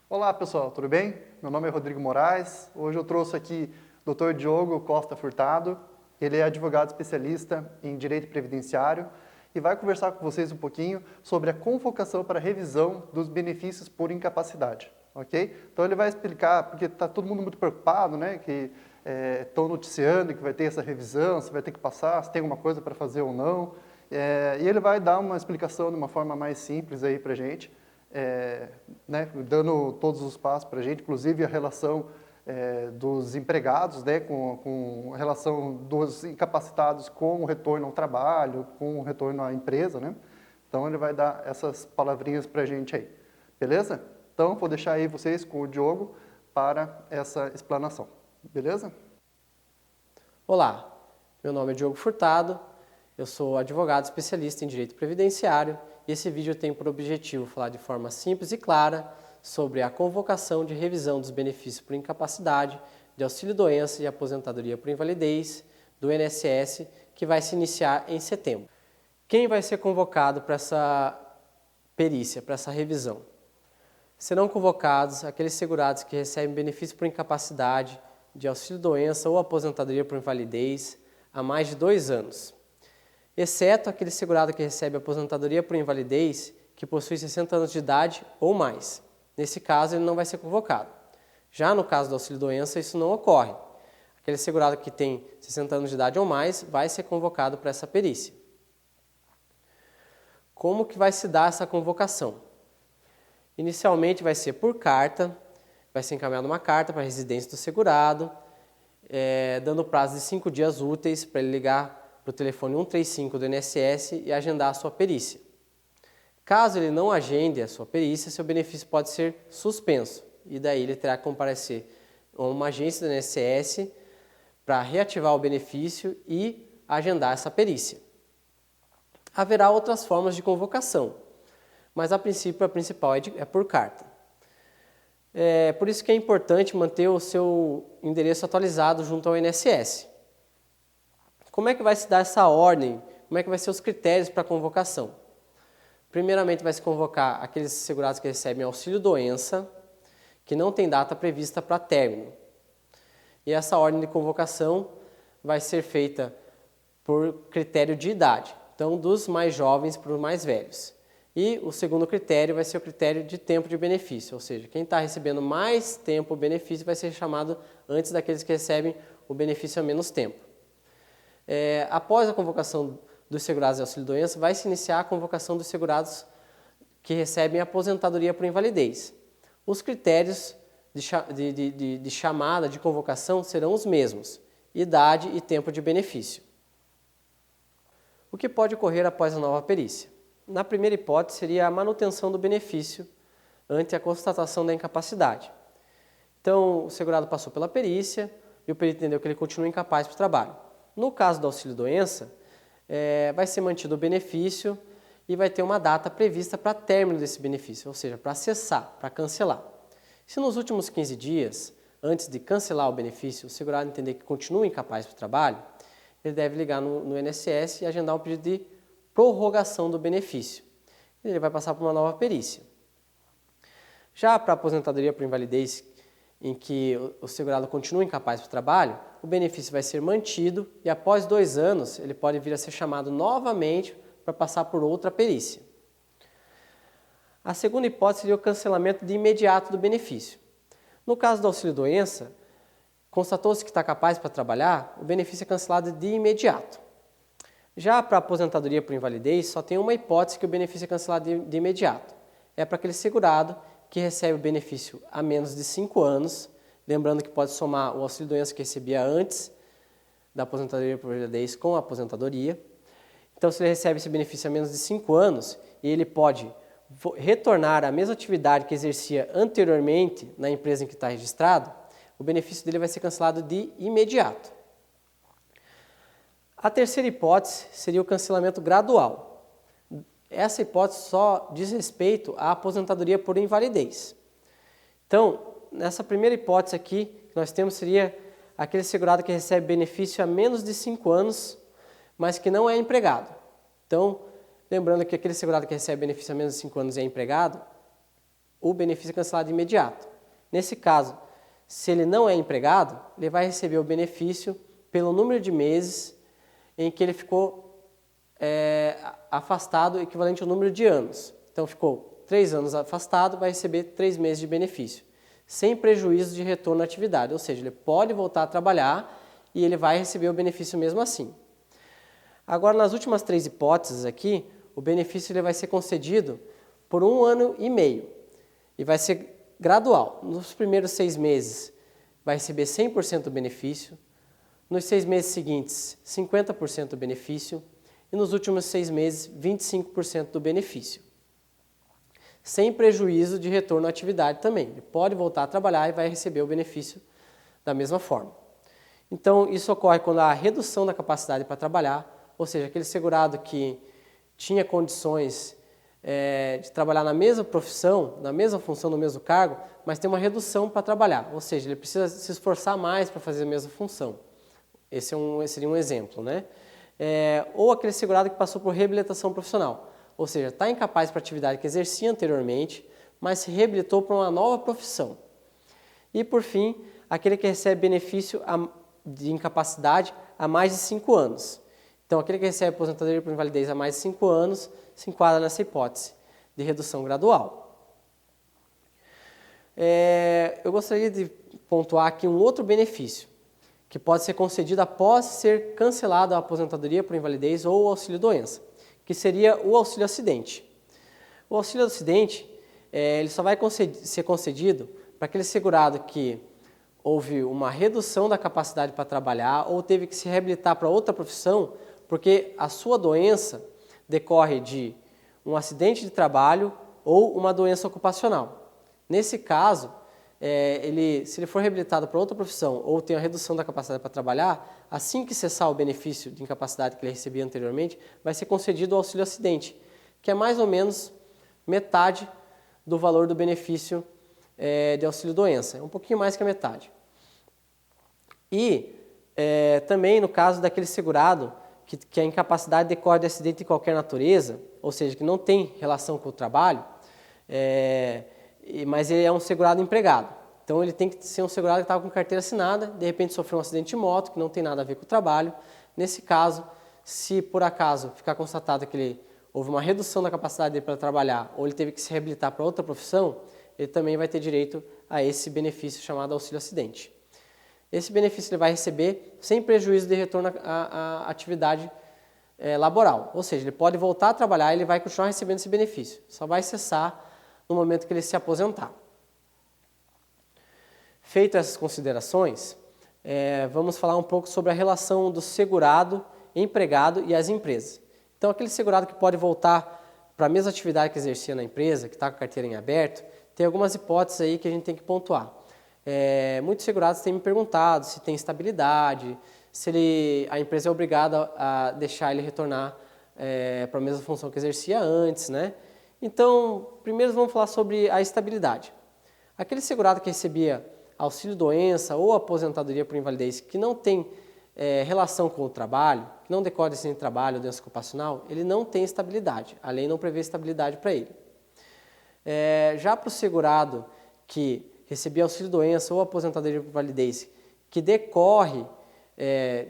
Olá pessoal, tudo bem? Meu nome é Rodrigo Moraes. Hoje eu trouxe aqui o Dr. Diogo Costa Furtado. Ele é advogado especialista em direito previdenciário e vai conversar com vocês um pouquinho sobre a convocação para revisão dos benefícios por incapacidade, ok? Então ele vai explicar, porque está todo mundo muito preocupado, né, que estão noticiando que vai ter essa revisão, se vai ter que passar, se tem alguma coisa para fazer ou não. E ele vai dar uma explicação de uma forma mais simples aí para a gente. Né, dando todos os passos para a gente, inclusive a relação dos empregados, né, com a relação dos incapacitados com o retorno ao trabalho, com o retorno à empresa, né? Então ele vai dar essas palavrinhas para a gente aí, beleza? Então vou deixar aí vocês com o Diogo para essa explanação, beleza? Olá, meu nome é Diogo Furtado, eu sou advogado especialista em direito previdenciário e esse vídeo tem por objetivo falar de forma simples e clara sobre a convocação de revisão dos benefícios por incapacidade, de auxílio-doença e aposentadoria por invalidez do INSS, que vai se iniciar em setembro. Quem vai ser convocado para essa perícia, para essa revisão? Serão convocados aqueles segurados que recebem benefício por incapacidade, de auxílio-doença ou aposentadoria por invalidez há mais de 2 anos, exceto aquele segurado que recebe aposentadoria por invalidez que possui 60 anos de idade ou mais. Nesse caso, ele não vai ser convocado. Já no caso do auxílio-doença, isso não ocorre. Aquele segurado que tem 60 anos de idade ou mais vai ser convocado para essa perícia. Como que vai se dar essa convocação? Inicialmente vai ser por carta, vai ser encaminhada uma carta para a residência do segurado, dando prazo de 5 dias úteis para ele ligar para o telefone 135 do INSS e agendar a sua perícia. Caso ele não agende a sua perícia, seu benefício pode ser suspenso e daí ele terá que comparecer a uma agência do INSS para reativar o benefício e agendar essa perícia. Haverá outras formas de convocação, mas a princípio a principal é por carta. Por isso que é importante manter o seu endereço atualizado junto ao INSS. Como é que vai se dar essa ordem? Como é que vai ser os critérios para a convocação? Primeiramente vai se convocar aqueles segurados que recebem auxílio-doença, que não tem data prevista para término. E essa ordem de convocação vai ser feita por critério de idade, então dos mais jovens para os mais velhos. E o segundo critério vai ser o critério de tempo de benefício, ou seja, quem está recebendo mais tempo o benefício vai ser chamado antes daqueles que recebem o benefício a menos tempo. Após a convocação dos segurados de auxílio-doença, vai se iniciar a convocação dos segurados que recebem aposentadoria por invalidez. Os critérios de chamada, de convocação, serão os mesmos: idade e tempo de benefício. O que pode ocorrer após a nova perícia? Na primeira hipótese, seria a manutenção do benefício ante a constatação da incapacidade. Então, o segurado passou pela perícia e o perito entendeu que ele continua incapaz para o trabalho. No caso do auxílio-doença, vai ser mantido o benefício e vai ter uma data prevista para término desse benefício, ou seja, para cessar, para cancelar. Se nos últimos 15 dias, antes de cancelar o benefício, o segurado entender que continua incapaz para o trabalho, ele deve ligar no INSS e agendar um pedido de prorrogação do benefício. Ele vai passar por uma nova perícia. Já para a aposentadoria por invalidez, em que o segurado continua incapaz para o trabalho, o benefício vai ser mantido e após 2 anos ele pode vir a ser chamado novamente para passar por outra perícia. A segunda hipótese seria o cancelamento de imediato do benefício. No caso do auxílio-doença, constatou-se que está capaz para trabalhar, o benefício é cancelado de imediato. Já para a aposentadoria por invalidez, só tem uma hipótese que o benefício é cancelado de imediato. É para aquele segurado que recebe o benefício há menos de 5 anos, lembrando que pode somar o auxílio-doença que recebia antes da aposentadoria por invalidez com a aposentadoria. Então, se ele recebe esse benefício há menos de 5 anos, e ele pode retornar à mesma atividade que exercia anteriormente na empresa em que está registrado, o benefício dele vai ser cancelado de imediato. A terceira hipótese seria o cancelamento gradual. Essa hipótese só diz respeito à aposentadoria por invalidez. Então, nessa primeira hipótese aqui, que nós temos seria aquele segurado que recebe benefício há menos de 5 anos, mas que não é empregado. Então, lembrando que aquele segurado que recebe benefício há menos de 5 anos é empregado, o benefício é cancelado de imediato. Nesse caso, se ele não é empregado, ele vai receber o benefício pelo número de meses em que ele ficou afastado, equivalente ao número de anos. Então, ficou 3 anos afastado, vai receber 3 meses de benefício, sem prejuízo de retorno à atividade, ou seja, ele pode voltar a trabalhar e ele vai receber o benefício mesmo assim. Agora, nas últimas 3 hipóteses aqui, o benefício ele vai ser concedido por 1 ano e meio e vai ser gradual. Nos primeiros 6 meses vai receber 100% do benefício, nos 6 meses seguintes 50% do benefício e nos últimos 6 meses 25% do benefício. Sem prejuízo de retorno à atividade também. Ele pode voltar a trabalhar e vai receber o benefício da mesma forma. Então, isso ocorre quando há redução da capacidade para trabalhar, ou seja, aquele segurado que tinha condições de trabalhar na mesma profissão, na mesma função, no mesmo cargo, mas tem uma redução para trabalhar, ou seja, ele precisa se esforçar mais para fazer a mesma função. Esse seria um exemplo, né? Ou aquele segurado que passou por reabilitação profissional, ou seja, está incapaz para a atividade que exercia anteriormente, mas se reabilitou para uma nova profissão. E, por fim, aquele que recebe benefício de incapacidade há mais de 5 anos. Então, aquele que recebe aposentadoria por invalidez há mais de 5 anos se enquadra nessa hipótese de redução gradual. Eu gostaria de pontuar aqui um outro benefício, que pode ser concedido após ser cancelada a aposentadoria por invalidez ou o auxílio-doença, que seria o auxílio-acidente. O auxílio-acidente ele só vai ser concedido para aquele segurado que houve uma redução da capacidade para trabalhar ou teve que se reabilitar para outra profissão, porque a sua doença decorre de um acidente de trabalho ou uma doença ocupacional. Nesse caso, se ele for reabilitado para outra profissão ou tem a redução da capacidade para trabalhar, assim que cessar o benefício de incapacidade que ele recebia anteriormente, vai ser concedido o auxílio-acidente, que é mais ou menos metade do valor do benefício de auxílio-doença, é um pouquinho mais que a metade. E também no caso daquele segurado que a incapacidade decorre de acidente de qualquer natureza, ou seja, que não tem relação com o trabalho, mas ele é um segurado empregado. Então ele tem que ser um segurado que estava com carteira assinada, de repente sofreu um acidente de moto, que não tem nada a ver com o trabalho. Nesse caso, se por acaso ficar constatado que houve uma redução da capacidade dele para trabalhar, ou ele teve que se reabilitar para outra profissão, ele também vai ter direito a esse benefício chamado auxílio-acidente. Esse benefício ele vai receber sem prejuízo de retorno à atividade laboral. Ou seja, ele pode voltar a trabalhar e ele vai continuar recebendo esse benefício. Só vai cessar no momento que ele se aposentar. Feito essas considerações, vamos falar um pouco sobre a relação do segurado, empregado e as empresas. Então, aquele segurado que pode voltar para a mesma atividade que exercia na empresa, que está com a carteira em aberto, tem algumas hipóteses aí que a gente tem que pontuar. Muitos segurados têm me perguntado se tem estabilidade, se a empresa é obrigada a deixar ele retornar para a mesma função que exercia antes, né? Então, primeiro vamos falar sobre a estabilidade. Aquele segurado que recebia auxílio-doença ou aposentadoria por invalidez que não tem relação com o trabalho, que não decorre de acidente de trabalho ou doença ocupacional, ele não tem estabilidade. A lei não prevê estabilidade para ele. Já para o segurado que recebia auxílio-doença ou aposentadoria por invalidez que decorre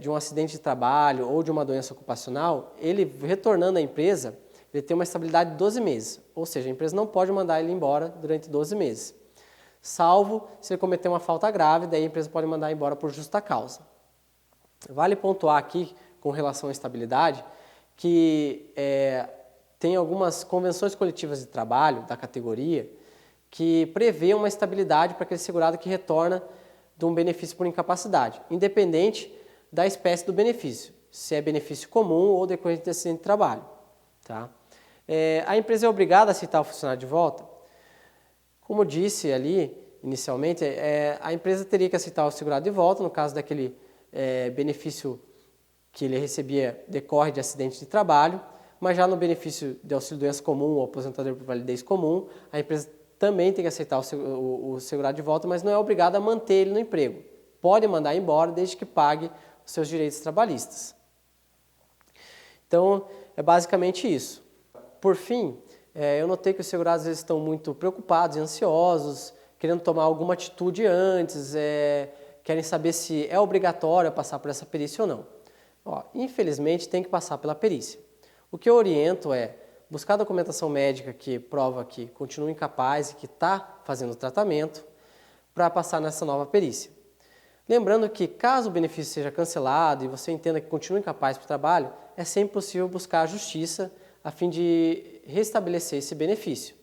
de um acidente de trabalho ou de uma doença ocupacional, ele retornando à empresa, ele tem uma estabilidade de 12 meses, ou seja, a empresa não pode mandar ele embora durante 12 meses, salvo se ele cometer uma falta grave, daí a empresa pode mandar embora por justa causa. Vale pontuar aqui, com relação à estabilidade, que tem algumas convenções coletivas de trabalho da categoria que prevê uma estabilidade para aquele segurado que retorna de um benefício por incapacidade, independente da espécie do benefício, se é benefício comum ou decorrente de acidente de trabalho. Tá? A empresa é obrigada a aceitar o funcionário de volta? Como disse ali inicialmente, a empresa teria que aceitar o segurado de volta, no caso daquele benefício que ele recebia decorre de acidente de trabalho, mas já no benefício de auxílio-doença comum ou aposentadoria por validez comum, a empresa também tem que aceitar o segurado de volta, mas não é obrigada a manter ele no emprego. Pode mandar embora desde que pague os seus direitos trabalhistas. Então, é basicamente isso. Por fim, Eu notei que os segurados às vezes estão muito preocupados e ansiosos, querendo tomar alguma atitude antes, querem saber se é obrigatório passar por essa perícia ou não. Infelizmente, tem que passar pela perícia. O que eu oriento é buscar a documentação médica que prova que continua incapaz e que está fazendo o tratamento para passar nessa nova perícia. Lembrando que, caso o benefício seja cancelado e você entenda que continua incapaz para o trabalho, é sempre possível buscar a justiça a fim de restabelecer esse benefício.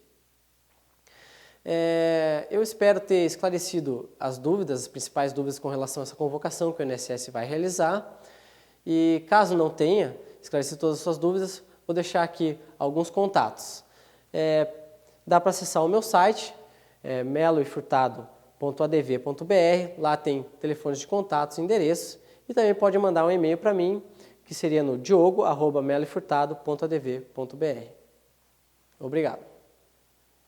Eu espero ter esclarecido as principais dúvidas com relação a essa convocação que o INSS vai realizar. E caso não tenha esclarecido todas as suas dúvidas, vou deixar aqui alguns contatos. Dá para acessar o meu site, meloefurtado.adv.br, lá tem telefones de contatos e endereços, e também pode mandar um e-mail para mim, que seria no diogo@meloefurtado.adv.br. Obrigado.